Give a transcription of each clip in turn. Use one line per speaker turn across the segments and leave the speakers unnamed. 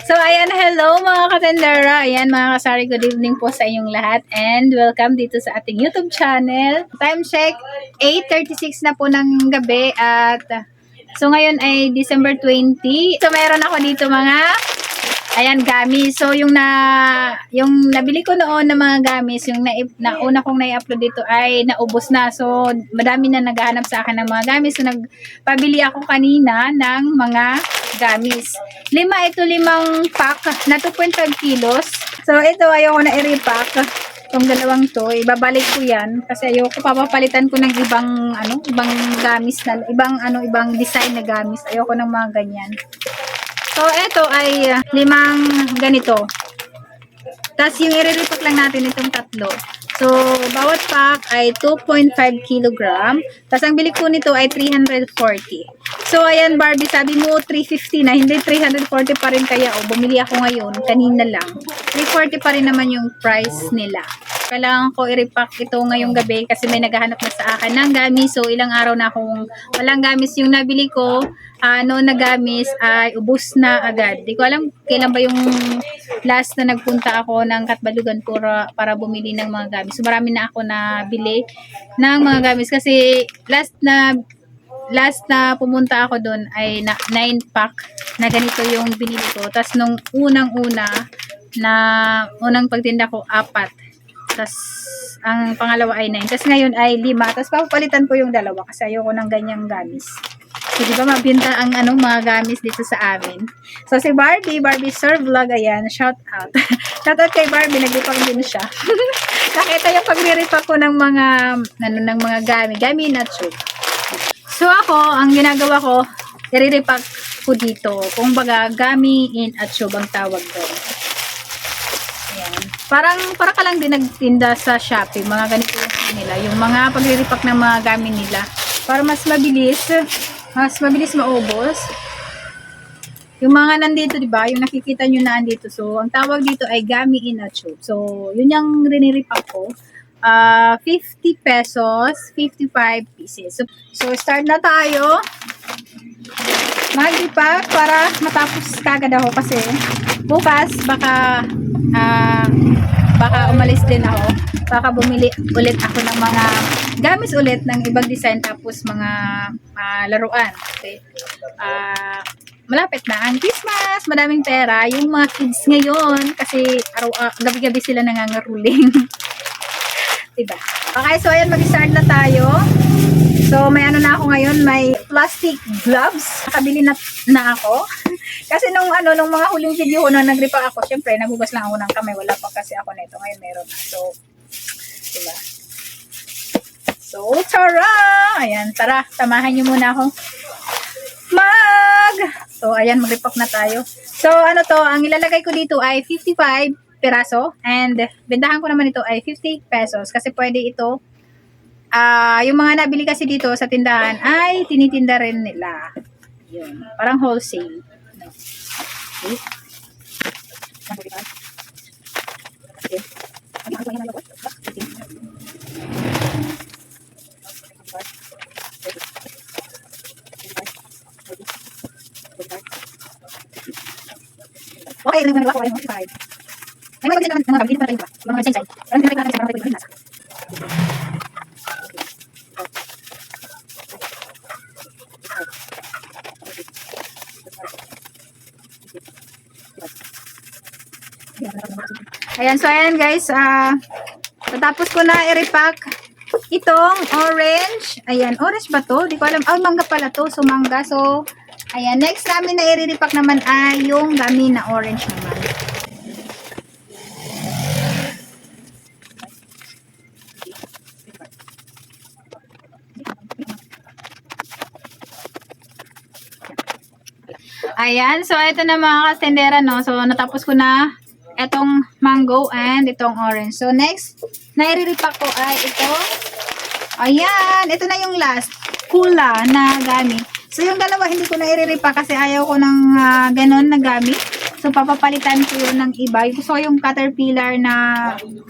So, ayan, hello mga katendera. Ayan, mga kasari, good evening po sa inyong lahat. And welcome dito sa ating YouTube channel. Time check, 8:36 na po ng gabi. At so, ngayon ay December 20. So, mayroon ako dito mga, ayan, gamis. So, yung nabili ko noon na mga gamis, yung nauna kong na-upload dito ay naubos na. So, madami na naghahanap sa akin ng mga gamis. So, nagpabili ako kanina ng mga gamis. Limang pack na 2.5 kilos. So, ito ayoko na i-repack. Itong dalawang to, ibabalik ko yan kasi ayoko papapalitan ko ng ibang gamis na ibang design na gamis. Ayoko ng mga ganyan. So, ito ay 5 ganito. Tapos yung i-repack lang natin itong tatlo. So, bawat pack ay 2.5 kilogram. Tapos ang bili ko nito ay 340. So, ayan Barbie, sabi mo 350 na, hindi 340 pa rin kaya. Bumili ako ngayon, kanina lang. 340 pa rin naman yung price nila. Kailangan ko i-repack ito ngayong gabi kasi may naghahanap na sa akin ng gamis. So, ilang araw na akong walang gamis. Yung nabili ko, noon na gamis ay ubos na agad. Di ko alam kailan ba yung last na nagpunta ako ng Katbalugan para bumili ng mga gamis. So, marami na ako nabili ng mga gamis kasi last na pumunta ako doon ay 9 pack na ganito yung binili ko. Tapos nung unang pagtinda ko 4. Tapos ang pangalawa ay 9. Tapos ngayon ay 5. Tapos papalitan ko yung dalawa kasi ayoko ng ganyang gamis. So, di ba mabinta ang mga gamis dito sa amin. So, si Barbie Sir Vlog, ayan, shout out. Shout out kay Barbie, nag-repack din siya. Nakita yung pagre-repack ko ng mga gami na tube. So, ako, ang ginagawa ko, i-repack ko dito. Kung baga, gami in a tube ang tawag doon. Ayan. Para ka lang din nagtinda sa Shopee, mga ganito nila. Yung mga pagre-repack ng mga gami nila. Para mas mabilis maubos. Yung mga nandito, di ba? Yung nakikita nyo na andito. So, ang tawag dito ay gami in a tube. So, yun yung riniripack ko. 50 pesos, 55 pieces. So, start na tayo. Mag-repack para matapos kagad ako kasi bukas baka umalis din ako. Baka bumili ulit ako ng mga gamis ulit ng ibang design tapos mga laruan. Okay? Malapit na ang Christmas, madaming pera. Yung mga kids ngayon kasi gabi-gabi sila nangangaruling. Diba? Okay, so ayan, mag-start na tayo. So, may na ako ngayon, may plastic gloves. Nakabili na ako. Kasi nung mga huling video ko, nung nag-repack ako, syempre, nagugas lang ako ng kamay. Wala pa kasi ako nito. Ngayon, meron na. So, diba? So, tara! Ayan, tara. Samahan nyo muna ako. So, ayan, mag-repack na tayo. So, ang ilalagay ko dito ay 55 peraso. And, bentahan ko naman ito ay 50 pesos. Kasi pwede ito. Yung mga nabili kasi dito sa tindahan ay tinitinda rin nila. Yun. Parang wholesale. Okay. Okay, ano yung mga ko ay 45. Ay, mga ganyan naman, mga dito pa tayo ba? Yung mga design. Parang pinag-repack natin sa parang pwede nasa. Ayan, so ayan guys, tatapos ko na i-repack itong orange. Ayan, orange ba to? Di ko alam. Mangga pala to. So, mangga. So, ayan, next namin na i-repack naman ay yung gami na orange naman. Ayan, so ito na mga kastendera, no? So, natapos ko na itong mango and itong orange. So, next na i-repack ko ay itong, ayan, ito na yung last, kula na gami. So, yung dalawa hindi ko na i-repack kasi ayaw ko ng ganon na gami. So, papapalitan ko yun ng iba. Gusto ko yung caterpillar na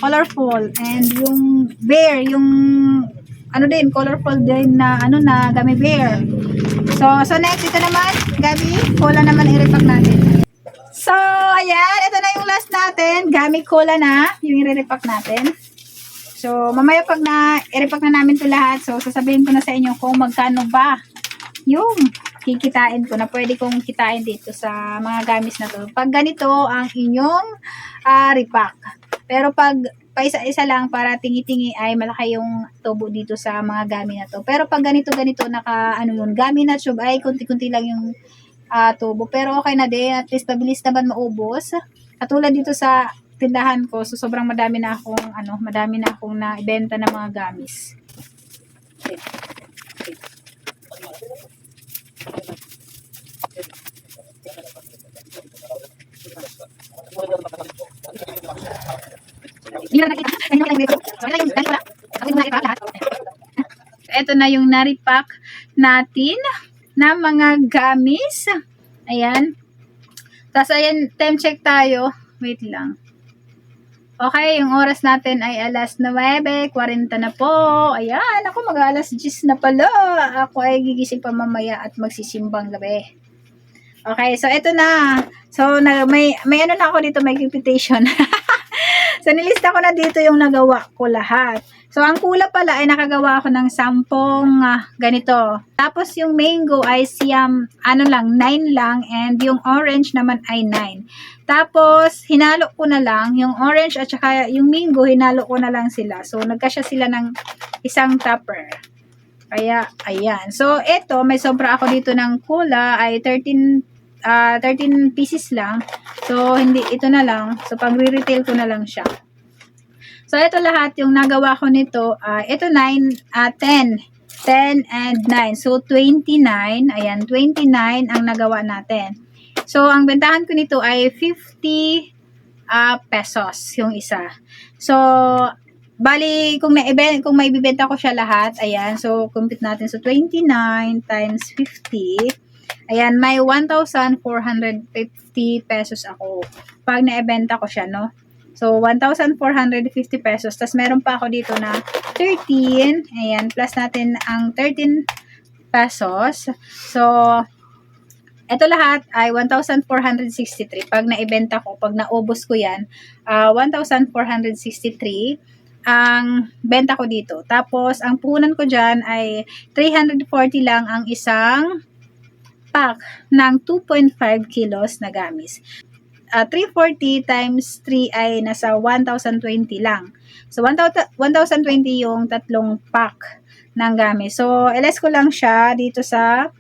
colorful and yung bear, yung colorful din na na gummy bear. So next ito naman, gabi, cola naman i-repack natin. So So, ayan. Ito na yung last natin. Gamit cola na. Yung i-repack natin. So, mamaya pag i-repack na namin ito lahat, so, sasabihin ko na sa inyo kung magkano ba yung kikitain ko na pwede kong kitain dito sa mga gamis na to. Pag ganito ang inyong repack. Pero pag paisa-isa lang para tingi-tingi ay malaki yung tubo dito sa mga gamit na to. Pero pag ganito-ganito gamit na tube ay kunti-kunti lang yung tubo. Pero okay na din. At least mabilis naman maubos. Katulad dito sa tindahan ko, so sobrang madami na akong naibenta ng mga gamis. Ito na yung naripack natin na mga gamis. Ayan. Tapos ayan, time check tayo. Wait lang. Okay, yung oras natin ay alas 9:40 na po. Ayan, ako mag-alas 10 na pala. Ako ay gigising pa mamaya at magsisimbang gabi. Okay, so ito na. So, may ano na ako dito, may invitation. So, nilista ko na dito yung nagawa ko lahat. So, ang kula pala ay nakagawa ako ng 10 ganito. Tapos, yung mango ay siyam, 9 lang. And yung orange naman ay 9. Tapos, hinalo ko na lang. Yung orange at saka yung mango, hinalo ko na lang sila. So, nagkasya sila ng isang tupper. Kaya, ayan. So, ito, may sobra ako dito ng kula ay 13 pieces lang. So, ito na lang. So, pag re-retail ko na lang siya. So, ito lahat yung nagawa ko nito. Ito 10 and 9. So, 29. Ayan, 29 ang nagawa natin. So, ang bentahan ko nito ay 50 pesos yung isa. So, bali, kung may ibibenta ko siya lahat, ayan, so, compute natin. So, 29 times 50. Ayan, may 1,450 pesos ako pag naibenta ko siya, no? So, 1,450 pesos. Tapos, meron pa ako dito na 13. Ayan, plus natin ang 13 pesos. So, ito lahat ay 1,463. Pag naibenta ko, pag naubos ko yan, 1,463 ang benta ko dito. Tapos, ang puhunan ko dyan ay 340 lang ang isang pack ng 2.5 kilos na gamis. 340 times 3 ay nasa 1,020 lang. So, 1,020 yung tatlong pack ng gamis. So, less ko lang siya dito sa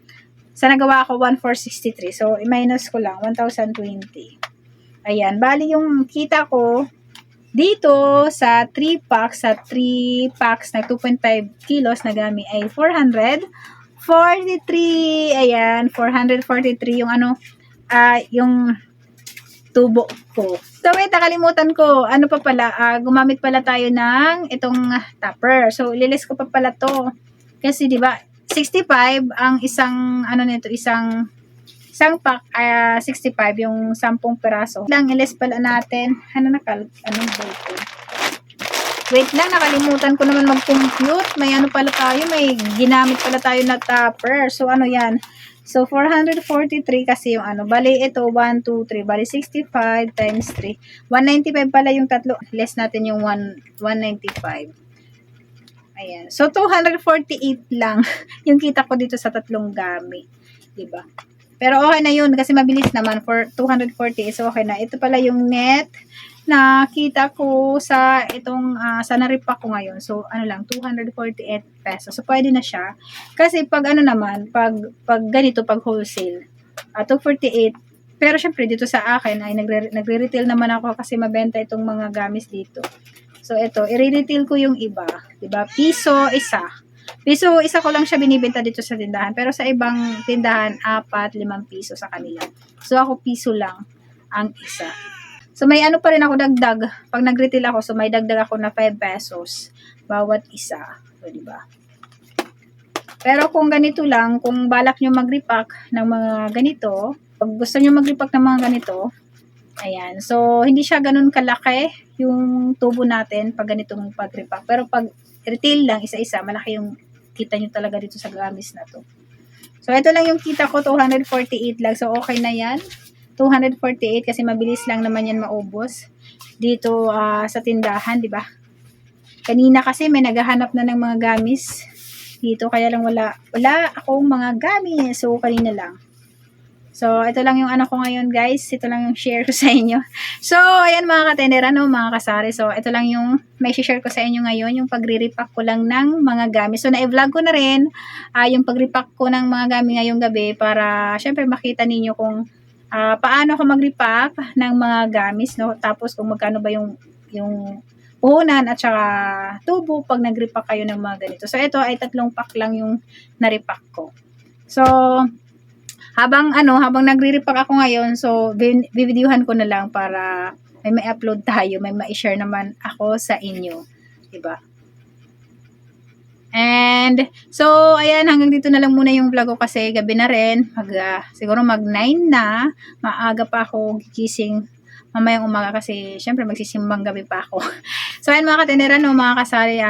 nagawa ko 1,463. So, i-minus ko lang 1,020. Ayan. Bali yung kita ko dito sa 3 packs na 2.5 kilos na gamis ay 443. Ayan, 443 yung yung tubo ko. So, wait, nakalimutan ko. Ano pa pala, gumamit pala tayo ng itong tupper. So, ililis ko pa pala to. Kasi, di ba, 65 ang isang pack, 65 yung 10 peraso. Lang, ilis pala natin. Anong date? Wait lang, nakalimutan ko naman mag-compute. May pala tayo, may ginamit pala tayo na tupper. So, ano yan? So, 443 kasi yung bali, ito, 1, 2, 3. Bali, 65 times 3. 195 pala yung tatlo. Less natin yung 195. Ayan. So, 248 lang yung kita ko dito sa tatlong gamit. Diba? Pero okay na yun kasi mabilis naman for 248. So, okay na. Ito pala yung net na kita ko sa itong sa naripack ko ngayon. So, 248 pesos. So, pwede na siya. Kasi pag pag ganito, pag wholesale, 248. Pero syempre, dito sa akin ay nagre-retail naman ako kasi mabenta itong mga gamis dito. So, ito, i-retail ko yung iba. Diba? Piso isa ko lang siya binibenta dito sa tindahan. Pero sa ibang tindahan, 4, 5 piso sa kanila. So, ako piso lang ang isa. So, may pa rin ako dagdag. Pag nag-retail ako, so may dagdag ako na 5 pesos bawat isa. So, diba? Pero kung ganito lang, kung balak nyo mag-repack ng mga ganito, pag gusto nyo mag-repack ng mga ganito, ayan. So, hindi siya ganun kalaki yung tubo natin pag ganitong pag-repack. Pero pag retail lang, isa-isa, malaki yung kita nyo talaga dito sa gamis na to. So, ito lang yung kita ko, 248 lang. So, okay na yan. 248 kasi mabilis lang naman yan maubos dito sa tindahan, di ba? Kanina kasi may naghahanap na ng mga gamis dito, kaya lang wala akong mga gamis. So, kanina lang. So, ito lang yung ano ko ngayon, guys. Ito lang yung share ko sa inyo. So, ayan mga katender, mga kasari. So, ito lang yung may share ko sa inyo ngayon, yung pagre-repack ko lang ng mga gamit. So, na-vlog ko na rin yung pag-repack ko ng mga gamit ngayong gabi para, syempre, makita ninyo kung paano ako mag-repack ng mga gamis, no? Tapos, kung magkano ba yung puhunan at saka tubo pag nag-repack kayo ng mga ganito. So, ito ay 3 pack lang yung na-repack ko. So, habang nagre-repack ako ngayon, so bibidyuhan ko na lang para may upload tayo, may ma-share naman ako sa inyo, 'di ba? And so ayan, hanggang dito na lang muna yung vlog ko kasi gabi na rin, siguro mag 9 na, maaga pa ako gigising mamayang umaga kasi syempre magsisimbang gabi pa ako. So ayan mga katendera, mga kasari,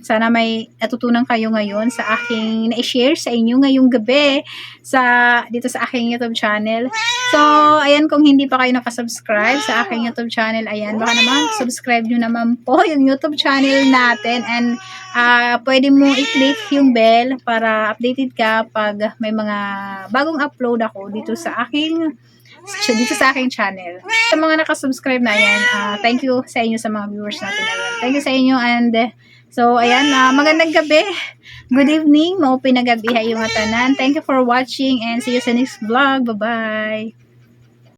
sana may natutunan kayo ngayon sa aking na-share sa inyo ngayong gabi dito sa aking YouTube channel. So ayan, kung hindi pa kayo nakasubscribe sa aking YouTube channel, ayan, baka naman subscribe nyo naman po yung YouTube channel natin, and pwede mo i-click yung bell para updated ka pag may mga bagong upload ako dito sa aking channel. Sa mga nakasubscribe na yan, thank you sa inyo, sa mga viewers natin. Ayan. Thank you sa inyo, and so ayan, magandang gabi, good evening, maupay na gabi yung atanan. Thank you for watching and see you sa next vlog. Bye bye.